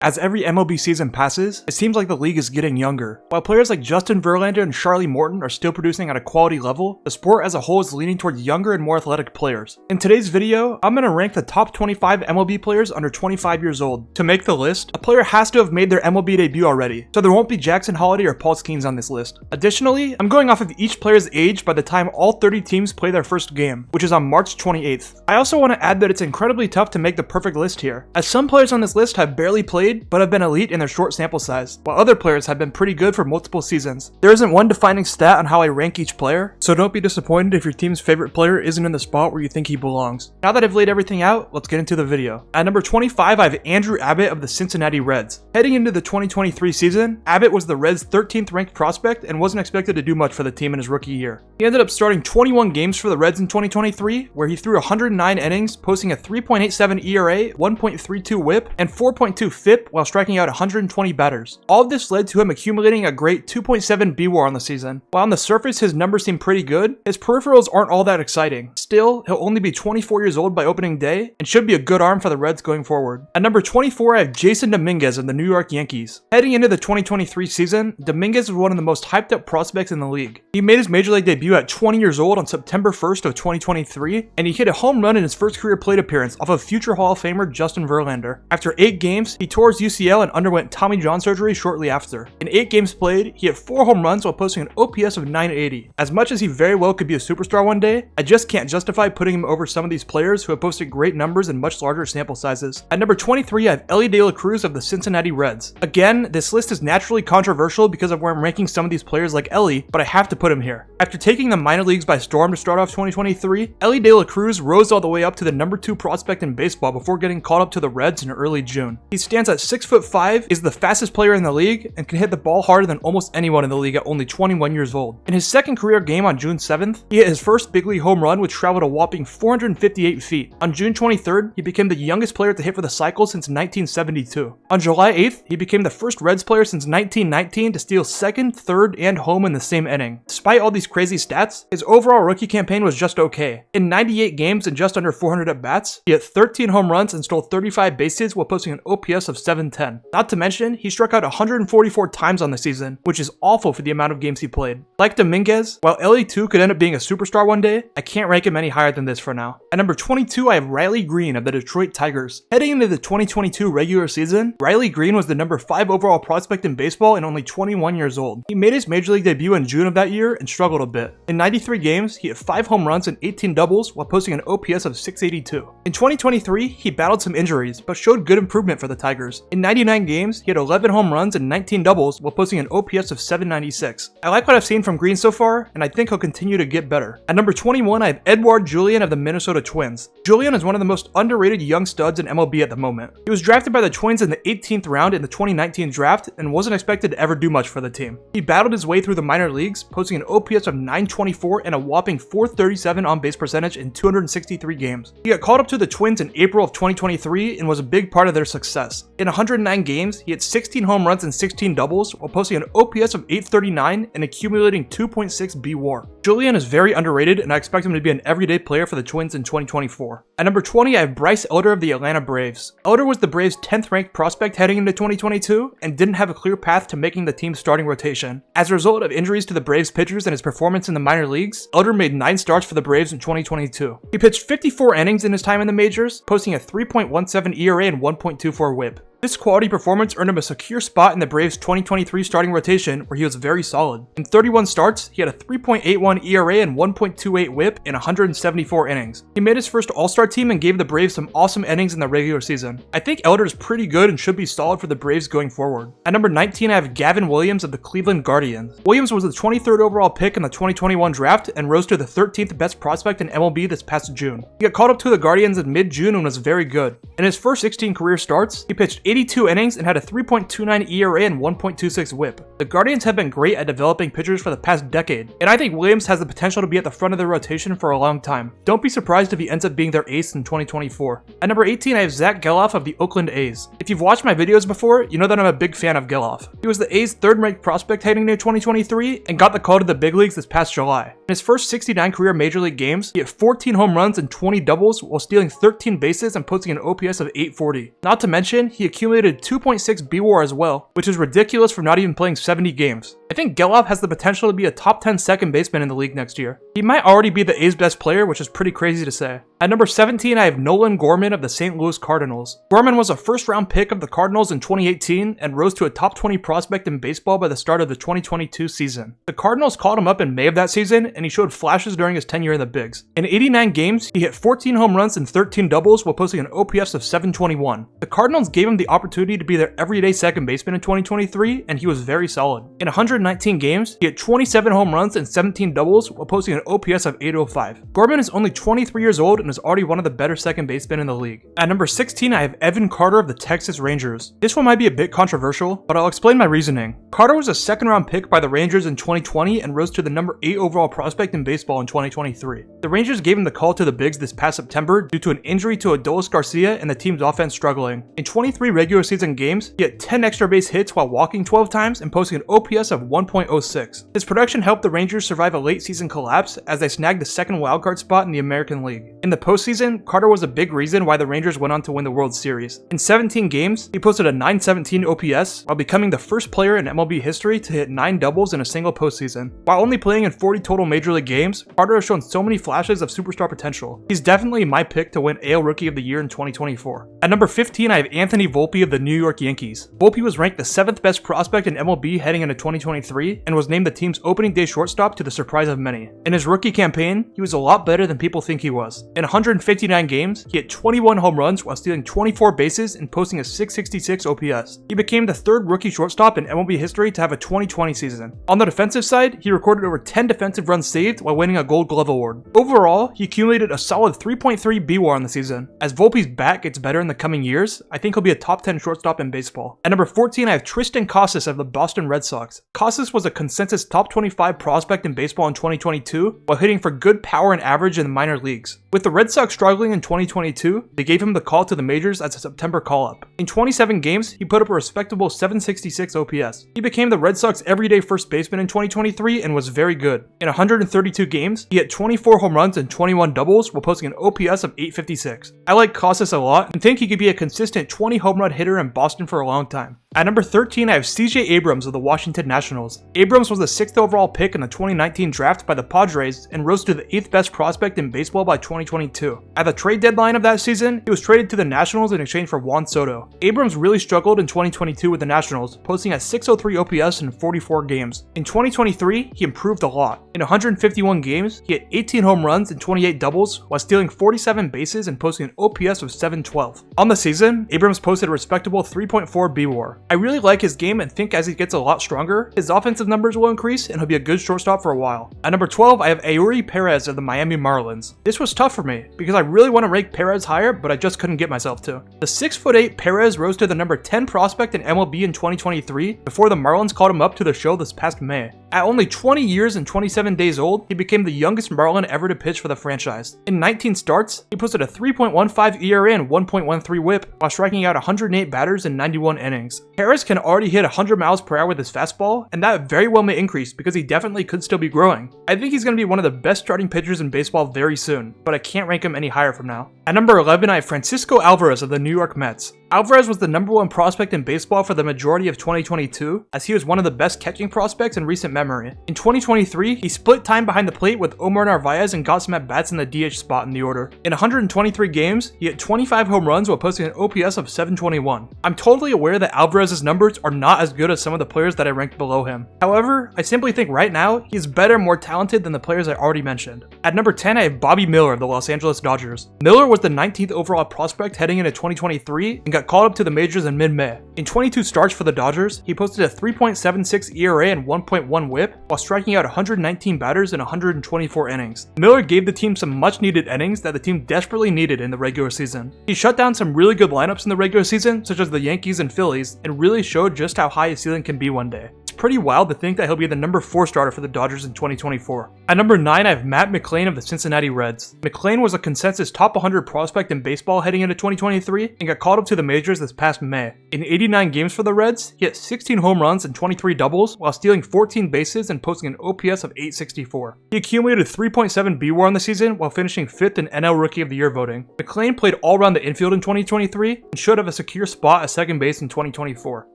As every MLB season passes, it seems like the league is getting younger. While players like Justin Verlander and Charlie Morton are still producing at a quality level, the sport as a whole is leaning towards younger and more athletic players. In today's video, I'm going to rank the top 25 MLB players under 25 years old. To make the list, a player has to have made their MLB debut already, so there won't be Jackson Holliday or Paul Skeens on this list. Additionally, I'm going off of each player's age by the time all 30 teams play their first game, which is on March 28th. I also want to add that it's incredibly tough to make the perfect list here, as some players on this list have barely played but have been elite in their short sample size, while other players have been pretty good for multiple seasons. There isn't one defining stat on how I rank each player, so don't be disappointed if your team's favorite player isn't in the spot where you think he belongs. Now that I've laid everything out, let's get into the video. At number 25, I have Andrew Abbott of the Cincinnati Reds. Heading into the 2023 season, Abbott was the Reds' 13th ranked prospect and wasn't expected to do much for the team in his rookie year. He ended up starting 21 games for the Reds in 2023, where he threw 109 innings, posting a 3.87 ERA, 1.32 WHIP, and 4.2 FIP while striking out 120 batters. All of this led to him accumulating a great 2.7 BWAR on the season. While on the surface his numbers seem pretty good, his peripherals aren't all that exciting. Still, he'll only be 24 years old by opening day and should be a good arm for the Reds going forward. At number 24, I have Jason Dominguez of the New York Yankees. Heading into the 2023 season, Dominguez was one of the most hyped up prospects in the league. He made his major league debut at 20 years old on September 1st of 2023, and he hit a home run in his first career plate appearance off of future Hall of Famer Justin Verlander. After 8 games, he tore his UCL and underwent Tommy John surgery shortly after. In 8 games played, he hit 4 home runs while posting an OPS of 980. As much as he very well could be a superstar one day, I just can't justify putting him over some of these players who have posted great numbers in much larger sample sizes. At number 23, I have Elly De La Cruz of the Cincinnati Reds. Again, this list is naturally controversial because of where I'm ranking some of these players like Elly, but I have to put him here. After taking the minor leagues by storm to start off 2023, Elly De La Cruz rose all the way up to the number 2 prospect in baseball before getting called up to the Reds in early June. He stands at 6'5", is the fastest player in the league, and can hit the ball harder than almost anyone in the league at only 21 years old. In his second career game on June 7th, he hit his first big league home run, which traveled a whopping 458 feet. On June 23rd, he became the youngest player to hit for the cycle since 1972. On July 8th, he became the first Reds player since 1919 to steal second, third, and home in the same inning. Despite all these crazy stats, his overall rookie campaign was just okay. In 98 games and just under 400 at-bats, he hit 13 home runs and stole 35 bases while posting an OPS of 710. Not to mention, he struck out 144 times on the season, which is awful for the amount of games he played. Like Dominguez, while Elly too could end up being a superstar one day, I can't rank him any higher than this for now. At number 22, I have Riley Green of the Detroit Tigers. Heading into the 2022 regular season, Riley Green was the number 5 overall prospect in baseball and only 21 years old. He made his major league debut in June of that year and struggled a bit. In 93 games, he hit 5 home runs and 18 doubles while posting an OPS of 682. In 2023, he battled some injuries, but showed good improvement for the Tigers. In 99 games, he had 11 home runs and 19 doubles while posting an OPS of 796. I like what I've seen from Green so far, and I think he'll continue to get better. At number 21, I have Edouard Julien of the Minnesota Twins. Julien is one of the most underrated young studs in MLB at the moment. He was drafted by the Twins in the 18th round in the 2019 draft and wasn't expected to ever do much for the team. He battled his way through the minor leagues, posting an OPS of 924 and a whopping 437 on-base percentage in 263 games. He got called up to the Twins in April of 2023 and was a big part of their success. In 109 games, he had 16 home runs and 16 doubles while posting an OPS of 839 and accumulating 2.6 BWAR. Julien is very underrated, and I expect him to be an everyday player for the Twins in 2024. At number 20, I have Bryce Elder of the Atlanta Braves. Elder was the Braves' 10th ranked prospect heading into 2022 and didn't have a clear path to making the team's starting rotation. As a result of injuries to the Braves pitchers and his performance in the minor leagues, Elder made 9 starts for the Braves in 2022. He pitched 54 innings in his time in the majors, posting a 3.17 ERA and 1.24 WHIP. This quality performance earned him a secure spot in the Braves' 2023 starting rotation where he was very solid. In 31 starts, he had a 3.81 ERA and 1.28 WHIP in 174 innings. He made his first All-Star team and gave the Braves some awesome innings in the regular season. I think Elder is pretty good and should be solid for the Braves going forward. At number 19, I have Gavin Williams of the Cleveland Guardians. Williams was the 23rd overall pick in the 2021 draft and rose to the 13th best prospect in MLB this past June. He got called up to the Guardians in mid-June and was very good. In his first 16 career starts, he pitched 82 innings and had a 3.29 ERA and 1.26 WHIP. The Guardians have been great at developing pitchers for the past decade, and I think Williams has the potential to be at the front of their rotation for a long time. Don't be surprised if he ends up being their ace in 2024. At number 18, I have Zach Geloff of the Oakland A's. If you've watched my videos before, you know that I'm a big fan of Geloff. He was the A's 3rd-ranked prospect heading into 2023 and got the call to the big leagues this past July. In his first 69 career major league games, he hit 14 home runs and 20 doubles while stealing 13 bases and posting an OPS of 840. Not to mention, he accumulated accumulated 2.6 BWAR as well, which is ridiculous for not even playing 70 games. I think Gelof has the potential to be a top 10 second baseman in the league next year. He might already be the A's best player, which is pretty crazy to say. At number 17, I have Nolan Gorman of the St. Louis Cardinals. Gorman was a first-round pick of the Cardinals in 2018 and rose to a top 20 prospect in baseball by the start of the 2022 season. The Cardinals called him up in May of that season, and he showed flashes during his tenure in the Bigs. In 89 games, he hit 14 home runs and 13 doubles while posting an OPS of 721. The Cardinals gave him the opportunity to be their everyday second baseman in 2023, and he was very solid. In 119 games, he hit 27 home runs and 17 doubles while posting an OPS of 805. Gorman is only 23 years old and is already one of the better second basemen in the league. At number 16, I have Evan Carter of the Texas Rangers. This one might be a bit controversial, but I'll explain my reasoning. Carter was a second-round pick by the Rangers in 2020 and rose to the number 8 overall prospect in baseball in 2023. The Rangers gave him the call to the Bigs this past September due to an injury to Adolis Garcia and the team's offense struggling. In 23 regular season games, he had 10 extra base hits while walking 12 times and posting an OPS of 1.06. His production helped the Rangers survive a late season collapse as they snagged the second wildcard spot in the American League. In the postseason, Carter was a big reason why the Rangers went on to win the World Series. In 17 games, he posted a 917 OPS while becoming the first player in MLB history to hit 9 doubles in a single postseason. While only playing in 40 total Major League games, Carter has shown so many flashes of superstar potential. He's definitely my pick to win AL Rookie of the Year in 2024. At number 15, I have Anthony Volpe of the New York Yankees. Volpe was ranked the 7th best prospect in MLB heading into 2023 and was named the team's opening day shortstop to the surprise of many. In his rookie campaign, he was a lot better than people think he was. In 159 games, he hit 21 home runs while stealing 24 bases and posting a 666 OPS. He became the 3rd rookie shortstop in MLB history to have a 2020 season. On the defensive side, he recorded over 10 defensive runs saved while winning a Gold Glove award. Overall, he accumulated a solid 3.3 BWAR in the season. As Volpe's bat gets better in the coming years, I think he'll be a top 10 shortstop in baseball. At number 14, I have Tristan Casas of the Boston Red Sox. Casas was a consensus top 25 prospect in baseball in 2022 while hitting for good power and average in the minor leagues. With the Red Sox struggling in 2022, they gave him the call to the majors as a September call-up. In 27 games, he put up a respectable 766 OPS. He became the Red Sox everyday first baseman in 2023 and was very good. In 132 games, he hit 24 home runs and 21 doubles while posting an OPS of 856. I like Casas a lot and think he could be a consistent 20 home run hitter in Boston for a long time. At number 13, I have CJ Abrams of the Washington Nationals. Abrams was the 6th overall pick in the 2019 draft by the Padres and rose to the 8th best prospect in baseball by 2022. At the trade deadline of that season, he was traded to the Nationals in exchange for Juan Soto. Abrams really struggled in 2022 with the Nationals, posting a 603 OPS in 44 games. In 2023, he improved a lot. In 151 games, he hit 18 home runs and 28 doubles while stealing 47 bases and posting an OPS of 712. On the season, Abrams posted a respectable 3.4 BWAR. I really like his game and think as he gets a lot stronger, his offensive numbers will increase and he'll be a good shortstop for a while. At number 12, I have Eury Perez of the Miami Marlins. This was tough for me because I really want to rank Perez higher, but I just couldn't get myself to. The 6'8" Perez rose to the number 10 prospect in MLB in 2023 before the Marlins called him up to the show this past May. At only 20 years and 27 days old, he became the youngest Marlin ever to pitch for the franchise. In 19 starts, he posted a 3.15 ERA and 1.13 WHIP while striking out 108 batters in 91 innings. Perez can already hit 100 miles per hour with his fastball, and that very well may increase because he definitely could still be growing. I think he's going to be one of the best starting pitchers in baseball very soon, but I can't rank him any higher from now. At number 11, I have Francisco Alvarez of the New York Mets. Alvarez was the number 1 prospect in baseball for the majority of 2022, as he was one of the best catching prospects in recent memory. In 2023, he split time behind the plate with Omar Narvaez and got some at-bats in the DH spot in the order. In 123 games, he hit 25 home runs while posting an OPS of 721. I'm totally aware that Alvarez's numbers are not as good as some of the players that I ranked below him. However, I simply think right now, he's better and more talented than the players I already mentioned. At number 10, I have Bobby Miller of the Los Angeles Dodgers. Miller was the 19th overall prospect heading into 2023 and got called up to the majors in mid-May. In 22 starts for the Dodgers, he posted a 3.76 ERA and 1.1 WHIP while striking out 119 batters in 124 innings. Miller gave the team some much-needed innings that the team desperately needed in the regular season. He shut down some really good lineups in the regular season, such as the Yankees and Phillies, and really showed just how high his ceiling can be one day. Pretty wild to think that he'll be the number 4 starter for the Dodgers in 2024. At number 9, I have Matt McLain of the Cincinnati Reds. McLain was a consensus top 100 prospect in baseball heading into 2023 and got called up to the majors this past May. In 39 games for the Reds, he hit 16 home runs and 23 doubles while stealing 14 bases and posting an OPS of 864. He accumulated 3.7 BWAR on the season while finishing 5th in NL Rookie of the Year voting. McLean played all around the infield in 2023 and should have a secure spot at second base in 2024.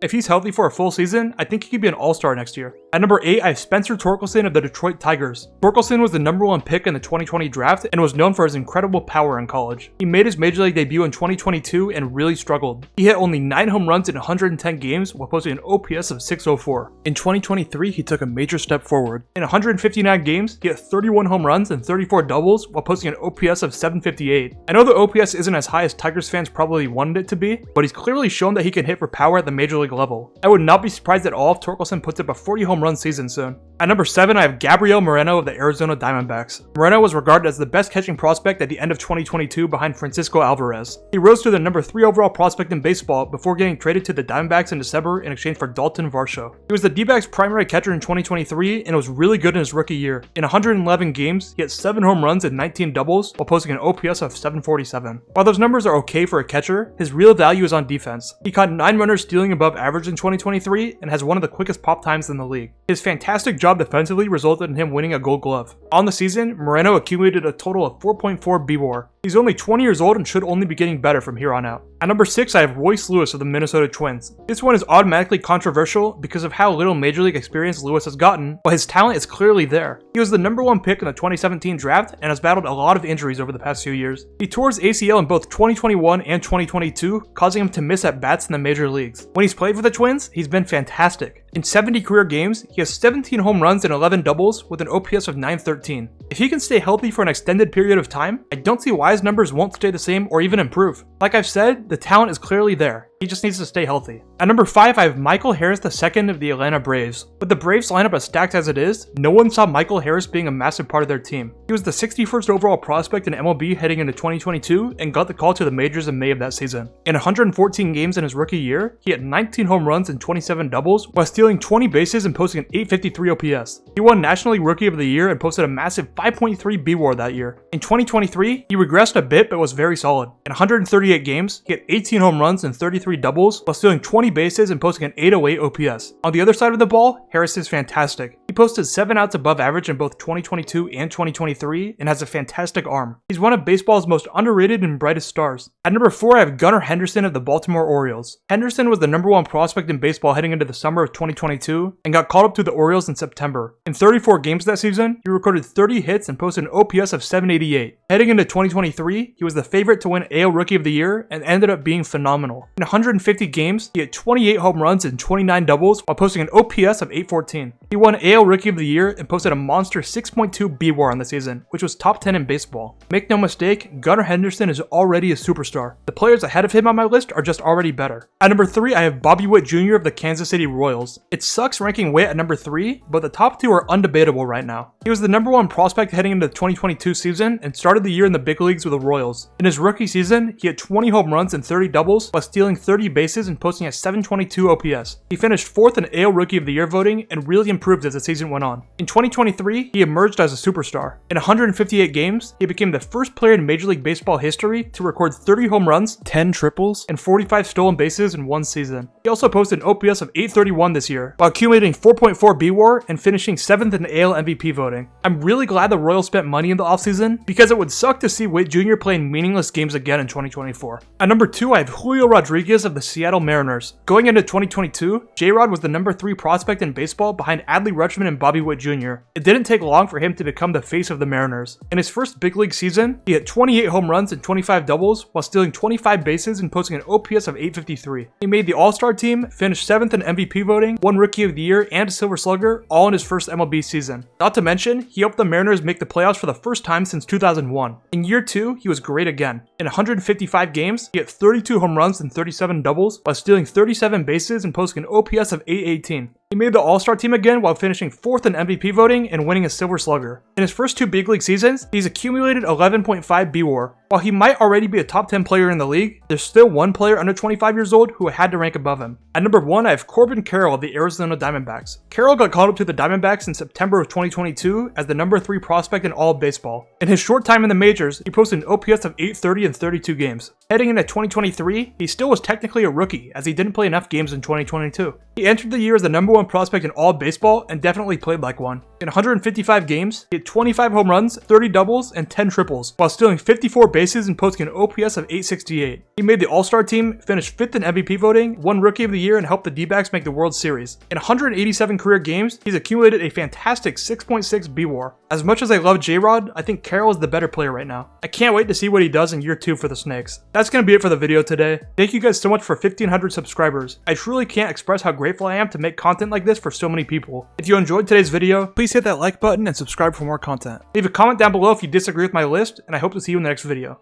If he's healthy for a full season, I think he could be an all-star next year. At number 8, I have Spencer Torkelson of the Detroit Tigers. Torkelson was the number 1 pick in the 2020 draft and was known for his incredible power in college. He made his major league debut in 2022 and really struggled. He hit only 9 home runs in 110 games while posting an OPS of 604. In 2023, he took a major step forward. In 159 games, he hit 31 home runs and 34 doubles while posting an OPS of 758. I know the OPS isn't as high as Tigers fans probably wanted it to be, but he's clearly shown that he can hit for power at the major league level. I would not be surprised at all if Torkelson puts up a 40 home run season soon. At number 7, I have Gabriel Moreno of the Arizona Diamondbacks. Moreno was regarded as the best catching prospect at the end of 2022 behind Francisco Alvarez. He rose to the number 3 overall prospect in baseball before getting traded to the Diamondbacks in December in exchange for Dalton Varsho. He was the D-backs' primary catcher in 2023 and was really good in his rookie year. In 111 games, he hit 7 home runs and 19 doubles while posting an OPS of 747. While those numbers are okay for a catcher, his real value is on defense. He caught 9 runners stealing above average in 2023 and has one of the quickest pop times in the league. His fantastic job defensively resulted in him winning a Gold Glove. On the season, Moreno accumulated a total of 4.4 BWAR. He's only 20 years old and should only be getting better from here on out. At number 6, I have Royce Lewis of the Minnesota Twins. This one is automatically controversial because of how little major league experience Lewis has gotten, but his talent is clearly there. He was the number 1 pick in the 2017 draft and has battled a lot of injuries over the past few years. He tore his ACL in both 2021 and 2022, causing him to miss at bats in the major leagues. When he's played for the Twins, he's been fantastic. In 70 career games, he has 17 home runs and 11 doubles with an OPS of 913. If he can stay healthy for an extended period of time, I don't see why his numbers won't stay the same or even improve. Like I've said, the talent is clearly there. He just needs to stay healthy. At number 5, I have Michael Harris II of the Atlanta Braves. With the Braves lineup as stacked as it is, no one saw Michael Harris being a massive part of their team. He was the 61st overall prospect in MLB heading into 2022 and got the call to the majors in May of that season. In 114 games in his rookie year, he had 19 home runs and 27 doubles while stealing 20 bases and posting an 853 OPS. He won National League Rookie of the Year and posted a massive 5.3 BWAR that year. In 2023, he regressed a bit but was very solid. In 138 games, he had 18 home runs and 33 doubles while stealing 20 bases and posting an 808 OPS. On the other side of the ball, Harris is fantastic. He posted 7 outs above average in both 2022 and 2023 and has a fantastic arm. He's one of baseball's most underrated and brightest stars. At number 4, I have Gunnar Henderson of the Baltimore Orioles. Henderson was the number 1 prospect in baseball heading into the summer of 2022 and got called up to the Orioles in September. In 34 games that season, he recorded 30 hits and posted an OPS of 788. Heading into 2023, he was the favorite to win AL Rookie of the Year and ended up being phenomenal. In 150 games, he had 28 home runs and 29 doubles while posting an OPS of 814. He won AL Rookie of the Year and posted a monster 6.2 BWAR on the season, which was top 10 in baseball. Make no mistake, Gunnar Henderson is already a superstar. The players ahead of him on my list are just already better. At number 3, I have Bobby Witt Jr. of the Kansas City Royals. It sucks ranking Witt at number 3, but the top 2 are undebatable right now. He was the number 1 prospect heading into the 2022 season and started the year in the big leagues with the Royals. In his rookie season, he had 20 home runs and 30 doubles while stealing 30 bases and posting a 722 OPS. He finished 4th in AL Rookie of the Year voting and really improved as the season went on. In 2023, he emerged as a superstar. In 158 games, he became the first player in Major League Baseball history to record 30 home runs, 10 triples, and 45 stolen bases in one season. He also posted an OPS of 831 this year, while accumulating 4.4 BWAR and finishing 7th in AL MVP voting. I'm really glad the Royals spent money in the offseason because it would suck to see Witt Jr. playing meaningless games again in 2024. At number 2, I have Julio Rodriguez of the Seattle Mariners. Going into 2022, J-Rod was the number 3 prospect in baseball behind Adley Rutschman and Bobby Witt Jr. It didn't take long for him to become the face of the Mariners. In his first big league season, he hit 28 home runs and 25 doubles while stealing 25 bases and posting an OPS of 853. He made the All-Star team, finished 7th in MVP voting, won Rookie of the Year and a Silver Slugger, all in his first MLB season. Not to mention, he helped the Mariners make the playoffs for the first time since 2001. In year 2, he was great again. In 155 games, he hit 32 home runs and 37 doubles while stealing 37 bases and posting an OPS of 818. He made the All-Star team again while finishing 4th in MVP voting and winning a Silver Slugger. In his first 2 big league seasons, he's accumulated 11.5 BWAR. While he might already be a top 10 player in the league, there's still one player under 25 years old who had to rank above him. At number 1, I have Corbin Carroll of the Arizona Diamondbacks. Carroll got called up to the Diamondbacks in September of 2022 as the number 3 prospect in all of baseball. In his short time in the majors, he posted an OPS of 830 in 32 games. Heading into 2023, he still was technically a rookie, as he didn't play enough games in 2022. He entered the year as the #1 prospect in all baseball and definitely played like one. In 155 games, he had 25 home runs, 30 doubles, and 10 triples, while stealing 54 bases and posting an OPS of 868. He made the All-Star team, finished 5th in MVP voting, won Rookie of the Year, and helped the D-backs make the World Series. In 187 career games, he's accumulated a fantastic 6.6 BWAR. As much as I love J-Rod, I think Carroll is the better player right now. I can't wait to see what he does in year 2 for the Snakes. That's gonna be it for the video today. Thank you guys so much for 1,500 subscribers. I truly can't express how grateful I am to make content like this for so many people. If you enjoyed today's video, please hit that like button and subscribe for more content. Leave a comment down below if you disagree with my list, and I hope to see you in the next video.